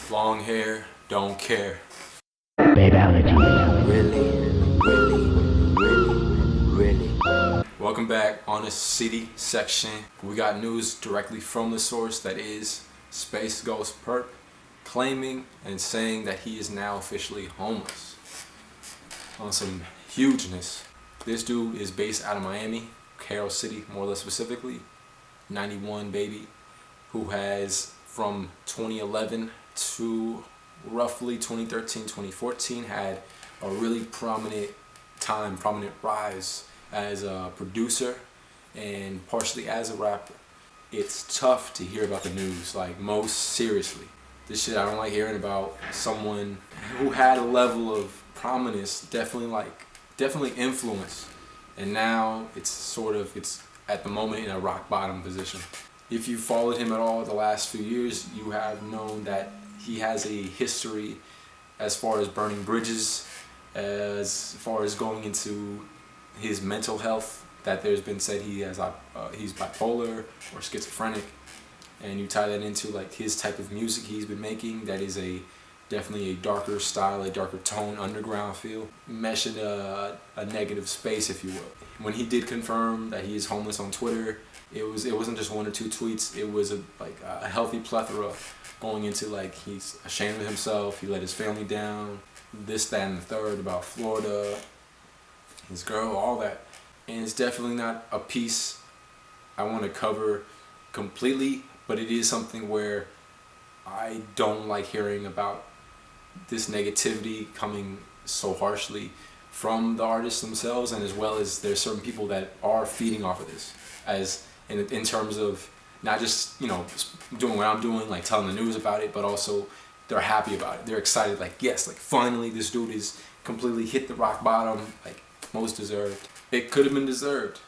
Long hair, don't care. Babality. Really. Welcome back on the city section. We got news directly from the source, that is Spaceghostpurrp, claiming and saying that he is now officially homeless. On some hugeness. This dude is based out of Miami, Carroll City more or less specifically. 91 baby, who has from 2011 to roughly 2013, 2014 had a really prominent rise as a producer and partially as a rapper. It's tough to hear about the news, like most seriously. This shit I don't like hearing about someone who had a level of prominence, definitely influence, and now it's at the moment in a rock bottom position. If you followed him at all the last few years, you have known that he has a history as far as burning bridges, as far as going into his mental health, that there's been said he's bipolar or schizophrenic, and you tie that into like his type of music he's been making, that is definitely a darker style, a darker tone, underground feel, mesh in a negative space, if you will. When he did confirm that he is homeless on Twitter, it wasn't just one or two tweets. It was a healthy plethora, going into like he's ashamed of himself, he let his family down, this, that, and the third, about Florida, his girl, all that. And it's definitely not a piece I want to cover completely, but it is something where I don't like hearing about this negativity coming so harshly from the artists themselves, and as well as there's certain people that are feeding off of this, as in terms of not just, you know, doing what I'm doing, like telling the news about it, but also they're happy about it. They're excited, like, yes, like finally this dude is completely hit the rock bottom, like most deserved. It could have been deserved.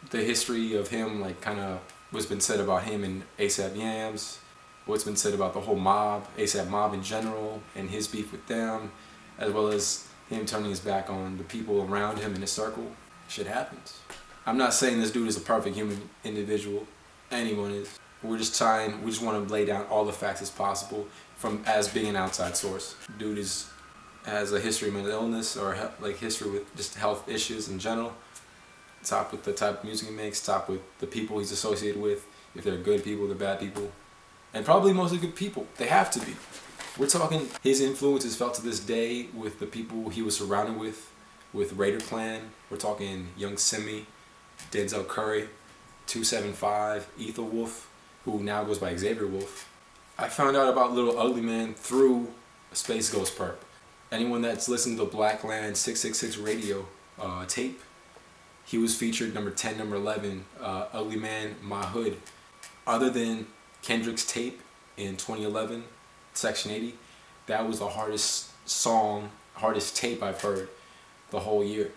The history of him, like, kind of what's been said about him and ASAP Yams, what's been said about the whole mob, ASAP mob in general, and his beef with them, as well as him turning his back on the people around him in his circle. Shit happens. I'm not saying this dude is a perfect human individual. Anyone is. We just want to lay down all the facts as possible as being an outside source. Dude has a history of mental illness, or like history with just health issues in general. Top with the type of music he makes, top with the people he's associated with, if they're good people, they're bad people. And probably mostly good people. They have to be. We're talking his influence is felt to this day with the people he was surrounded with Raider Clan. We're talking Young Simi, Denzel Curry, 275, Ether Wolf, who now goes by Xavier Wolf. I found out about Little Ugly Man through Spaceghostpurrp. Anyone that's listened to Blackland 666 radio tape, he was featured number 10, number 11, Ugly Man, My Hood. Other than Kendrick's tape in 2011, Section 80, that was the hardest tape I've heard the whole year.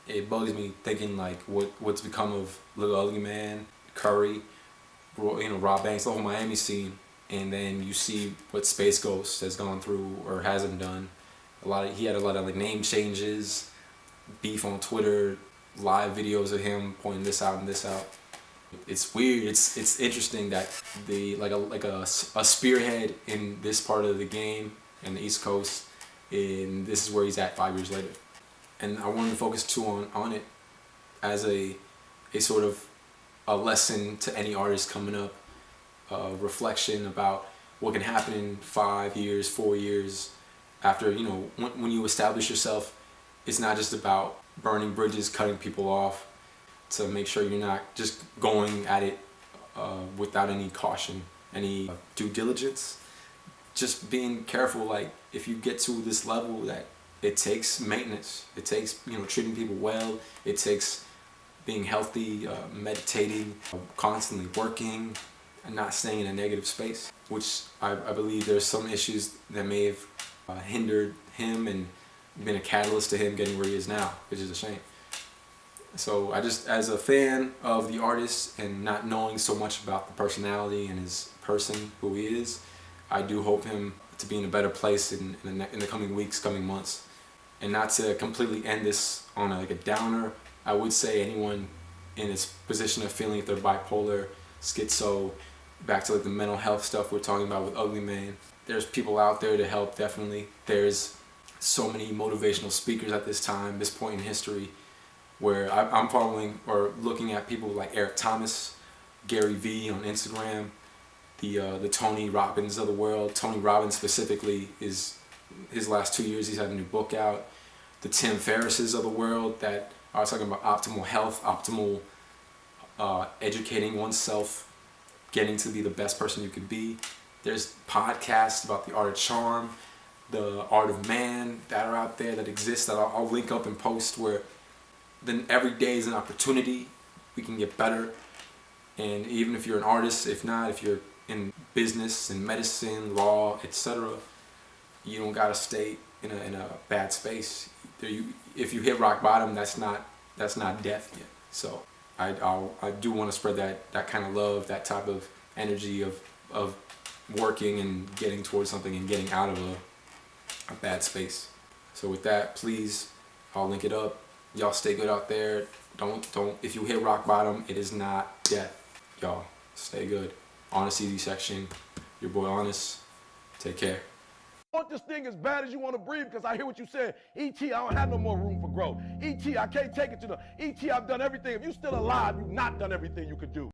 It bugs me thinking like what's become of Little Ugly Man, Curry, you know, Rob Banks, the whole Miami scene, and then you see what Space Ghost has gone through or hasn't done. He had a lot of like name changes, beef on Twitter, live videos of him pointing this out and this out. It's weird. It's interesting that a spearhead in this part of the game in the East Coast, and this is where he's at 5 years later. And I wanted to focus too on it as a sort of a lesson to any artist coming up, reflection about what can happen in 5 years, 4 years after, you know, when you establish yourself. It's not just about burning bridges, cutting people off, to make sure you're not just going at it without any caution, any due diligence. Just being careful, like if you get to this level, that it takes maintenance. It takes, you know, treating people well. It takes being healthy, meditating, constantly working, and not staying in a negative space, which I believe there's some issues that may have hindered him and been a catalyst to him getting where he is now, which is a shame. So I just, as a fan of the artist and not knowing so much about the personality and his person, who he is, I do hope him to be in a better place in the coming weeks, coming months. And not to completely end this on a downer, I would say anyone in its position of feeling if they're bipolar, schizo, back to like the mental health stuff we're talking about with Ugly Man, there's people out there to help, definitely. There's so many motivational speakers at this time, this point in history, where I'm following or looking at people like Eric Thomas, Gary Vee on Instagram, the Tony Robbins of the world. Tony Robbins specifically is, his last 2 years he's had a new book out. The Tim Ferris's of the world that are talking about optimal health, optimal educating oneself, getting to be the best person you could be. There's podcasts about the art of charm, the art of man that are out there that exist that I'll link up and post, where then every day is an opportunity. We can get better. And even if you're an artist, if not, if you're in business, in medicine, law, etc., you don't gotta stay in a bad space. If you hit rock bottom, that's not death yet. So I do want to spread that kind of love, that type of energy of working and getting towards something and getting out of a bad space. So with that, please, I'll link it up. Y'all stay good out there. Don't. If you hit rock bottom, it is not death. Y'all stay good. Ahnist CD section. Your boy Ahnist. Take care. I want this thing as bad as you want to breathe, because I hear what you said. E.T., I don't have no more room for growth. E.T., I can't take it to the... E.T., I've done everything. If you're still alive, you've not done everything you could do.